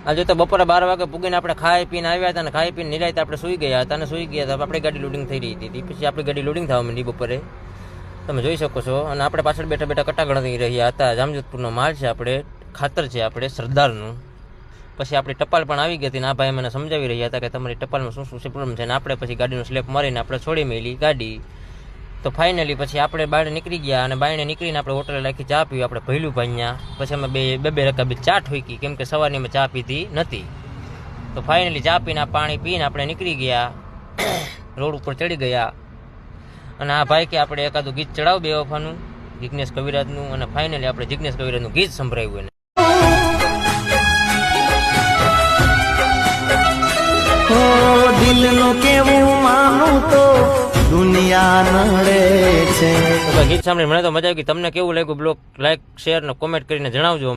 આજે તો બપોરે 12 વાગે પૂગીને આપણે ખાઈ પીને આવ્યા હતા, અને ખાઈ પીને નિરાયતે આપણે સૂઈ ગયા હતા, અને સૂઈ ગયા હતા આપણી ગાડી લોડિંગ થઈ રહી હતી. પછી આપણી ગાડી લોડિંગ થવા માંડી બપોરે, તમે જોઈ શકો છો. અને આપણે પાછળ બેઠા બેઠા કટા ગણી રહ્યા હતા. જામજોધપુરનો માલ છે, આપણે ખાતર છે આપણે સરદારનું. પછી આપણી ટપાલ પણ આવી ગઈ હતી, અને આ ભાઈ મને સમજાવી રહ્યા હતા કે તમારી ટપાલમાં શું શું પ્રોબ્લેમ છે. અને આપણે પછી ગાડીનો સ્લેપ મારીને આપણે છોડી મેલી ગાડી. તો ફાઇનલી પછી આપણે બહાર નીકળી ગયા, અને બહાર નીકળીને આપણે હોટલે રાખી ચા પીવી આપણે ભૈલુભાઈ ત્યાં. પછી અમે બે રકાબી ચા ઠોકી, કેમ કે સવારની અમે ચા પીધી નથી. તો ફાઇનલી ચા પીને પાણી પીને આપણે નીકળી ગયા, રોડ ઉપર ચડી ગયા. અને આ ભાઈ કે આપણે એકાદું ગીત ચડાવ બેવફાનું જિગ્નેશ કવિરાજનું. અને ફાઇનલી આપણે જિગ્નેશ કવિરાજનું ગીત સંભળાવ્યું. દિલનું કેવું માનું તો દુનિયા નડે છે. ગીત સાંભળી મને તો મજા આવી ગઈ. તમને કેવું લાગ્યું બ્લોગ લાઈક શેર ને કોમેન્ટ કરીને જણાવજો.